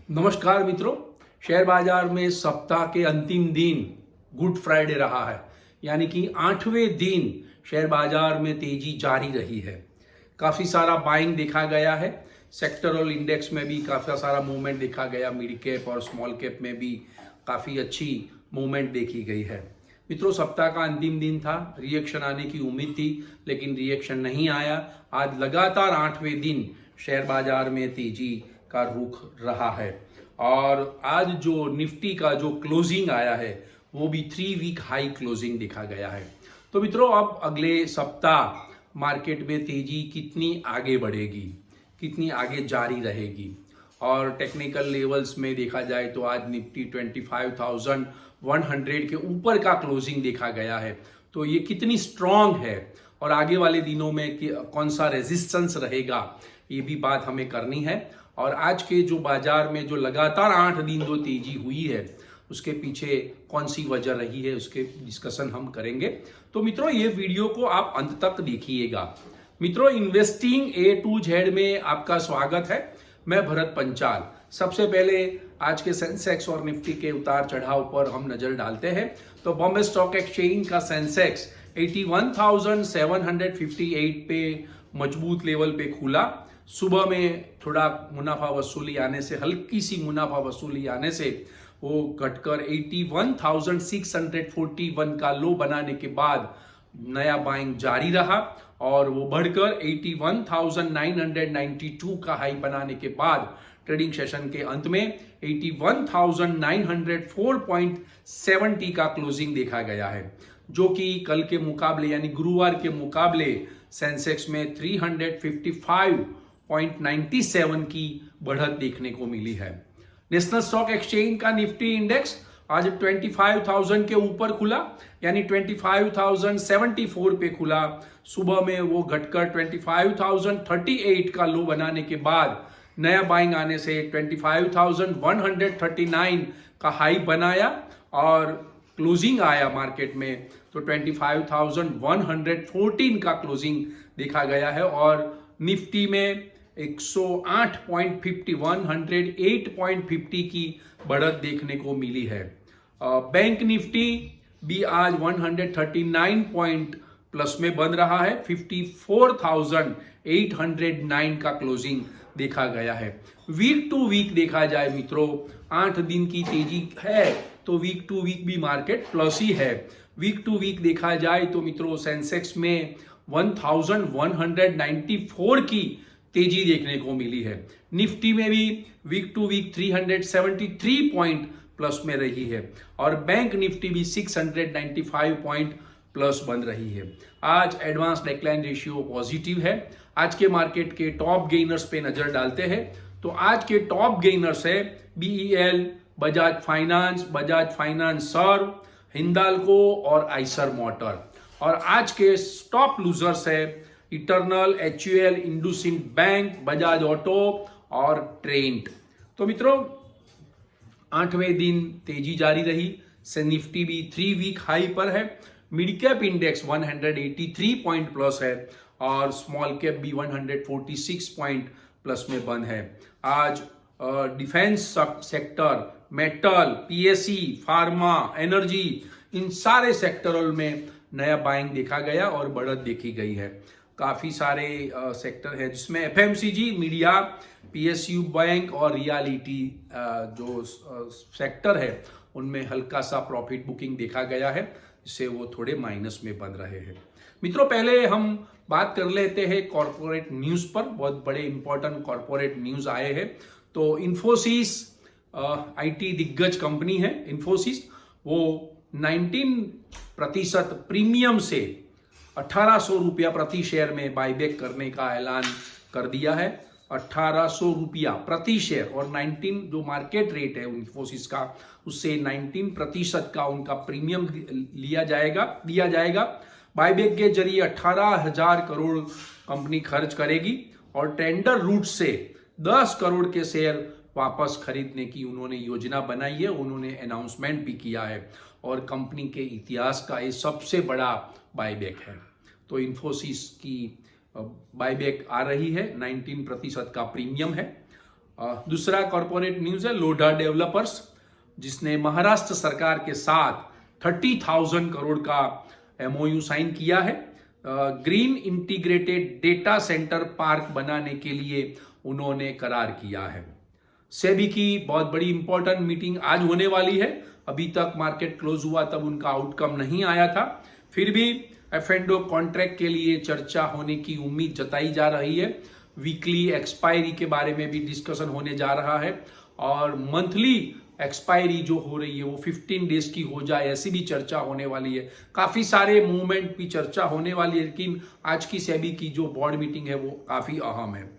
नमस्कार मित्रों। शेयर बाजार में सप्ताह के अंतिम दिन गुड फ्राइडे रहा है, यानी कि 8वें दिन शेयर बाजार में तेजी जारी रही है। काफी सारा बाइंग देखा गया है। सेक्टरल इंडेक्स में भी काफी सारा मूवमेंट देखा गया। मिड कैप और स्मॉल कैप में भी काफी अच्छी मूवमेंट देखी गई है। मित्रों, सप्ताह का अंतिम दिन था। रिएक्शन आने की उम्मीद थी, लेकिन रिएक्शन नहीं आया। आज लगातार 8वें दिन शेयर बाजार में तेजी का रुख रहा है और आज जो निफ्टी का जो क्लोजिंग आया है वो भी 3 वीक हाई क्लोजिंग देखा गया है। तो मित्रों, अब अगले सप्ताह मार्केट में तेजी कितनी आगे बढ़ेगी, कितनी आगे जारी रहेगी। और टेक्निकल लेवल्स में देखा जाए तो आज निफ्टी 25,100 के ऊपर का क्लोजिंग देखा गया है। तो ये कितनी स्ट्रांग है और आगे वाले दिनों में कौन सा रेजिस्टेंस रहेगा, ये भी बात हमें करनी है। और आज के जो बाजार में जो लगातार 8 दिन जो तेजी हुई है उसके पीछे कौन सी वजह रही है, उसके डिस्कशन हम करेंगे। तो मित्रों, ये वीडियो को आप अंत तक देखिएगा। मित्रों, इन्वेस्टिंग ए टू जेड में आपका स्वागत है। मैं भरत पंचाल। सबसे पहले आज के सेंसेक्स और निफ्टी के उतार चढ़ाव पर हम नजर डालते हैं। तो बॉम्बे स्टॉक एक्सचेंज का सेंसेक्स 81,758 पे मजबूत लेवल पे खुला। सुबह में थोड़ा मुनाफा वसूली आने से, हल्की सी मुनाफा वसूली आने से वो घटकर 81,641 का लो बनाने के बाद नया बाइंग जारी रहा और वो बढ़कर 81,992 का हाई बनाने के बाद ट्रेडिंग सेशन के अंत में 81,904.70 का क्लोजिंग देखा गया है, जो कि कल के मुकाबले यानी गुरुवार के मुकाबले सेंसेक्स में 355.97 की बढ़त देखने को मिली है। नेशनल स्टॉक एक्सचेंज का निफ्टी इंडेक्स आज 25,000 के ऊपर खुला, यानी 25,074 पे खुला। सुबह में वो घटकर 25,038 का लो बनाने के बाद नया बाइंग आने से 25,139 का हाई बनाया और क्लोजिंग आया मार्केट में तो 25,114 का क्लोजिंग देखा गया है। और निफ्टी में 108.50 की बढ़त देखने को मिली है। बैंक निफ्टी भी आज 139 पॉइंट प्लस में बन रहा है। 54,809 का क्लोजिंग देखा गया है। वीक टू वीक देखा जाए मित्रों, 8 दिन की तेजी है तो वीक टू वीक भी मार्केट प्लस ही है। वीक टू वीक देखा जाए तो मित्रों सेंसेक्स में 1,194 की तेजी देखने को मिली है। निफ्टी में भी week to week 373 point plus में रही है और बैंक निफ्टी भी 695 पॉइंट प्लस बन रही है। आज एडवांस डेक्लाइन रेशियो पॉजिटिव है। आज के मार्केट के टॉप गेनर्स पे नजर डालते हैं तो आज के टॉप गेनर्स है बीईएल, बजाज फाइनेंस सर्व, हिंदाल्को और आइसर मोटर। और आज के टॉप लूजर्स है eternal, HUL, IndusInd bank, Bajaj auto और ट्रेंट। तो मित्रों, 8वें दिन तेजी जारी रही। से निफ्टी भी 3 वीक हाई पर है। Mid cap index 183 point plus है और स्मॉल कैप भी 146 पॉइंट प्लस में बंद है। आज defence sector, metal, PSE, pharma, energy, इन सारे सेक्टरल में नया बाइंग देखा गया और बढ़त देखी गई है। काफी सारे सेक्टर है जिसमें एफएमसीजी, मीडिया, पीएसयू बैंक और रियलिटी जो सेक्टर है उनमें हल्का सा प्रॉफिट बुकिंग देखा गया है, जिससे वो थोड़े माइनस में बन रहे हैं। मित्रों, पहले हम बात कर लेते हैं कॉर्पोरेट न्यूज पर। बहुत बड़े इंपॉर्टेंट कॉर्पोरेट न्यूज आए हैं। तो इन्फोसिस आईटी दिग्गज कंपनी है। इन्फोसिस वो 19% प्रीमियम से 1,800 रुपया प्रति शेयर में बायबैक करने का ऐलान कर दिया है। 1,800 रुपया प्रति शेयर और 19 जो मार्केट रेट है इन्फोसिस का, उससे 19% का उनका प्रीमियम दिया जाएगा। बायबैक के जरिए 18,000 करोड़ कंपनी खर्च करेगी और टेंडर रूट से 10 करोड़ के शेयर वापस खरीदने की उन्होंने योजना बनाई है। उन्होंने अनाउंसमेंट भी किया है और कंपनी के इतिहास का ये सबसे बड़ा बायबैक है। तो इन्फोसिस की बायबैक आ रही है, 19% का प्रीमियम है। दूसरा कॉर्पोरेट न्यूज है लोढ़ा डेवलपर्स, जिसने महाराष्ट्र सरकार के साथ 30,000 करोड़ का एमओयू साइन किया है। Green integrated data centre park बनाने के लिए उन्होंने करार किया है। सेबी की बहुत बड़ी इंपॉर्टेंट मीटिंग आज होने वाली है। अभी तक मार्केट क्लोज हुआ तब उनका आउटकम नहीं आया था, फिर भी एफ&ओ कॉन्ट्रैक्ट के लिए चर्चा होने की उम्मीद जताई जा रही है। वीकली एक्सपायरी के बारे में भी डिस्कशन होने जा रहा है और मंथली एक्सपायरी जो हो रही है वो 15 डेज की हो जाए, ऐसी भी चर्चा होने वाली है। काफी सारे मूवमेंट भी चर्चा होने वाली है, लेकिन आज की सेबी की जो बोर्ड मीटिंग है वो काफी अहम है।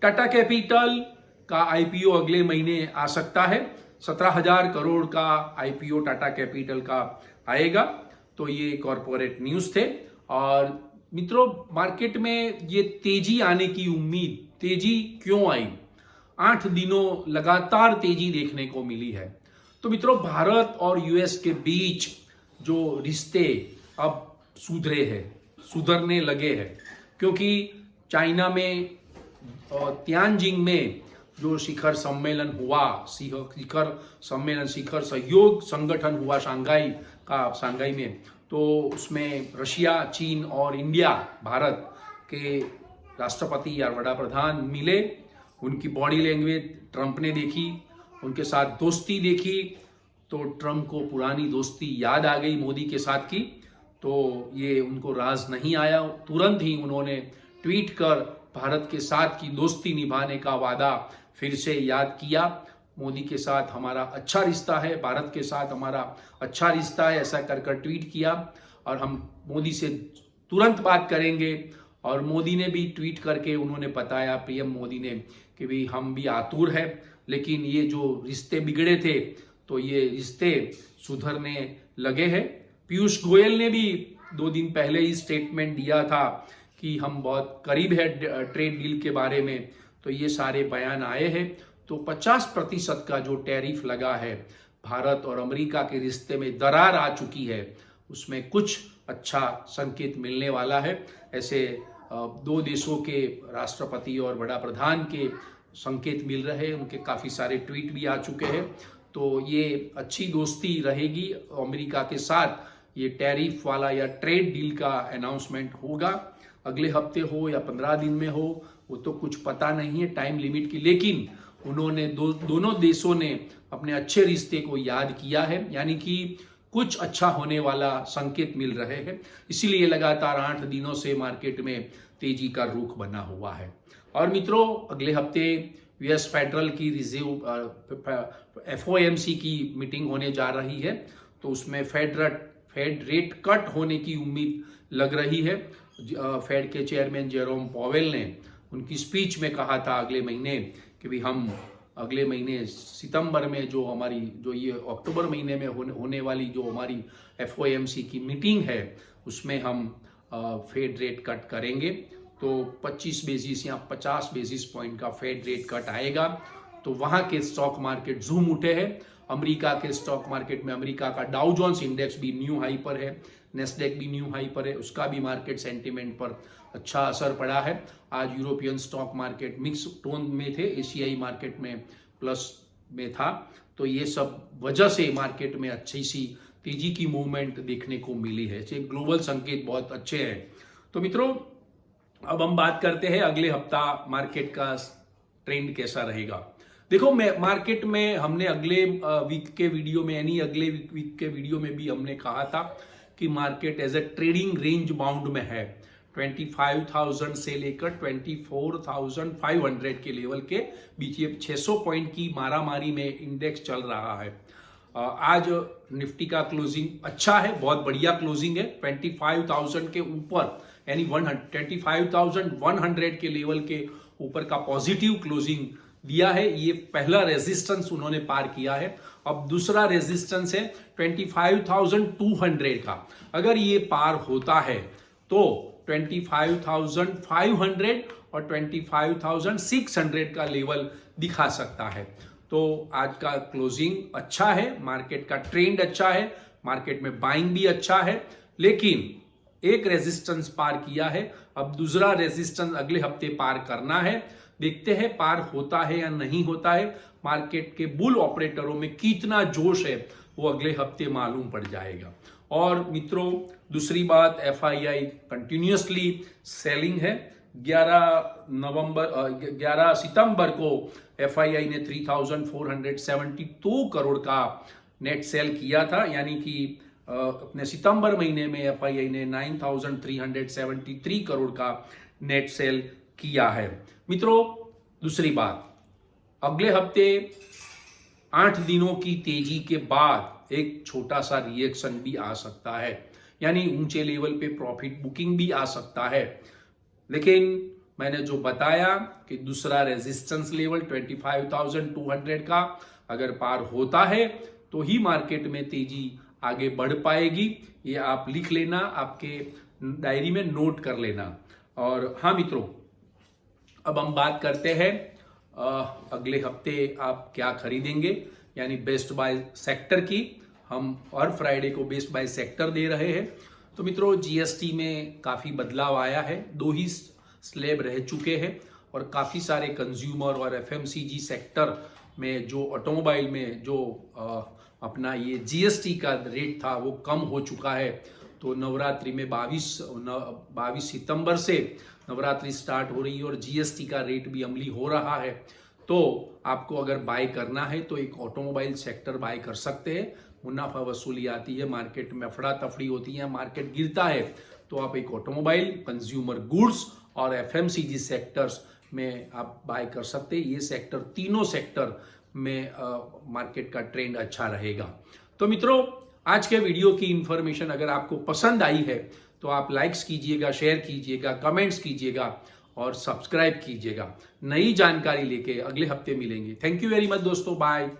टाटा कैपिटल का आईपीओ अगले महीने आ सकता है। 17,000 करोड़ का आईपीओ टाटा कैपिटल का आएगा। तो ये कॉर्पोरेट न्यूज थे। और मित्रों, मार्केट में ये तेजी आने की उम्मीद, तेजी क्यों आई? 8 दिनों लगातार तेजी देखने को मिली है। तो मित्रों, भारत और यूएस के बीच जो रिश्ते अब सुधरने लगे हैं, क्योंकि चाइना में तियानजिंग में जो शिखर सहयोग संगठन हुआ शंघाई में, तो उसमें रशिया, चीन और इंडिया, भारत के राष्ट्रपति या वड़ा प्रधान मिले। उनकी बॉडी लैंग्वेज ट्रंप ने देखी, उनके साथ दोस्ती देखी, तो ट्रंप को पुरानी दोस्ती याद आ गई मोदी के साथ की। तो ये उनको राज नहीं आया, तुरंत ही उन्होंने ट्वीट कर भारत के साथ की दोस्ती निभाने का वादा फिर से याद किया। मोदी के साथ हमारा अच्छा रिश्ता है, भारत के साथ हमारा अच्छा रिश्ता है, ऐसा कर ट्वीट किया और हम मोदी से तुरंत बात करेंगे। और मोदी ने भी ट्वीट करके उन्होंने बताया, पीएम मोदी ने, कि भी हम भी आतुर है, लेकिन ये जो रिश्ते बिगड़े थे तो ये रिश्ते सुधरने लगे हैं। पीयूष गोयल ने भी 2 दिन पहले ही स्टेटमेंट दिया था कि हम बहुत करीब है ट्रेड डील के बारे में। तो ये सारे बयान आए हैं। तो 50% का जो टैरिफ लगा है, भारत और अमेरिका के रिश्ते में दरार आ चुकी है, उसमें कुछ अच्छा संकेत मिलने वाला है। ऐसे 2 देशों के राष्ट्रपति और बड़ा प्रधान के संकेत मिल रहे हैं, उनके काफी सारे ट्वीट भी आ चुके हैं। तो ये अच्छी दोस्ती रहेगी अमेरिका के साथ। ये टैरिफ वाला या ट्रेड डील का अनाउंसमेंट होगा, अगले हफ्ते हो या 15 दिन में हो, वो तो कुछ पता नहीं है टाइम लिमिट की। लेकिन उन्होंने दोनों देशों ने अपने अच्छे रिश्ते को याद किया है, यानी कि कुछ अच्छा होने वाला संकेत मिल रहे हैं। इसीलिए लगातार 8 दिनों से मार्केट में तेजी का रुख बना हुआ है। और मित्रों, अगले हफ्ते यूएस फेडरल की FOMC की मीटिंग होने जा रही है। तो उसमें फेड रेट कट होने की उम्मीद लग रही है। फेड के चेयरमैन जेरोम पॉवेल ने उनकी स्पीच में कहा था अगले महीने कि भी हम अगले महीने सितंबर में जो ये अक्टूबर महीने में होने वाली जो हमारी FOMC की मीटिंग है, उसमें हम फेड रेट कट करेंगे। तो 25 बेसिस या 50 बेसिस पॉइंट का फेड रेट कट आएगा। तो वहां के स्टॉक मार्केट झूम उठे हैं। अमेरिका के स्टॉक मार्केट में अमेरिका का डाउ जोन्स इंडेक्स भी न्यू हाई पर है, नेस्डेक भी न्यू हाई पर है, उसका भी मार्केट सेंटीमेंट पर अच्छा असर पड़ा है। आज European stock market mix tone में थे, एशियाई मार्केट में प्लस में था। तो ये सब वजह से मार्केट में अच्छी सी तेजी की मूवमेंट देखने को मिली है। ग्लोबल संकेत बहुत अच्छे हैं। तो मित्रों, अब हम बात करते हैं अगले हफ्ता मार्केट का ट्रेंड कैसा रहेगा। देखो, मार्केट में हमने अगले वीक के वीडियो में, यानी अगले वीक के वीडियो में भी हमने कहा था कि market as a trading range bound में है। 25,000 से लेकर 24,500 के लेवल के बीच ये 600 पॉइंट की मारामारी में इंडेक्स चल रहा है। आज निफ्टी का क्लोजिंग अच्छा है, बहुत बढ़िया क्लोजिंग है। 25,000 के ऊपर, यानी 25,100 के लेवल के ऊपर का पॉजिटिव क्लोजिंग दिया है। ये पहला रेजिस्टेंस उन्होंने पार किया है। अब दूसरा रेजिस्टेंस है 25,200 का। अगर ये पार होता है तो 25,500 और 25,600 का लेवल दिखा सकता है। तो आज का क्लोजिंग अच्छा है, मार्केट का ट्रेंड अच्छा है, मार्केट में बाइंग भी अच्छा है। लेकिन एक रेजिस्टेंस पार किया है, अब दूसरा रेजिस्टेंस अगले हफ्ते पार करना है, देखते हैं पार होता है या नहीं होता है। मार्केट के बुल ऑपरेटरों में कितना जोश है वो अगले हफ्ते मालूम पड़ जाएगा। और मित्रों, दूसरी बात, FII कंटिन्यूसली सेलिंग है। 11 सितंबर को FII ने 3,472 करोड़ का नेट सेल किया था, यानी कि अपने सितंबर महीने में FII ने 9,373 करोड़ का नेट सेल किया है। मित्रों, दूसरी बात, अगले हफ्ते 8 दिनों की तेजी के बाद एक छोटा सा रिएक्शन भी आ सकता है, यानी ऊंचे लेवल पे प्रॉफिट बुकिंग भी आ सकता है। लेकिन मैंने जो बताया कि दूसरा रेजिस्टेंस लेवल 25,200 का अगर पार होता है तो ही मार्केट में तेजी आगे बढ़ पाएगी। ये आप लिख लेना, आपके डायरी में नोट कर लेना। और हाँ मित्रों, अब हम बात करते हैं अगले हफ्ते आप क्या खरीदेंगे, यानी बेस्ट बाय सेक्टर की। हम हर फ्राइडे को बेस्ट बाय सेक्टर दे रहे हैं। तो मित्रों, GST में काफ़ी बदलाव आया है, 2 ही स्लैब रह चुके हैं और काफ़ी सारे कंज्यूमर और FMCG सेक्टर में जो ऑटोमोबाइल में जो अपना ये GST का रेट था वो कम हो चुका है। तो नवरात्रि में 22 सितंबर से नवरात्रि स्टार्ट हो रही है और GST का रेट भी अमली हो रहा है। तो आपको अगर बाय करना है तो एक ऑटोमोबाइल सेक्टर बाय कर सकते हैं। मुनाफा वसूली आती है, मार्केट में अफड़ा तफड़ी होती है, मार्केट गिरता है, तो आप एक ऑटोमोबाइल, कंज्यूमर गुड्स और FMCG सेक्टर्स में आप बाय कर सकते हैं। ये सेक्टर, तीनों सेक्टर में मार्केट का ट्रेंड अच्छा रहेगा। तो मित्रों, आज के वीडियो की इंफॉर्मेशन अगर आपको पसंद आई है तो आप लाइक्स कीजिएगा, शेयर कीजिएगा, कमेंट्स कीजिएगा और सब्सक्राइब कीजिएगा। नई जानकारी लेके अगले हफ्ते मिलेंगे। थैंक यू वेरी मच दोस्तों, बाय।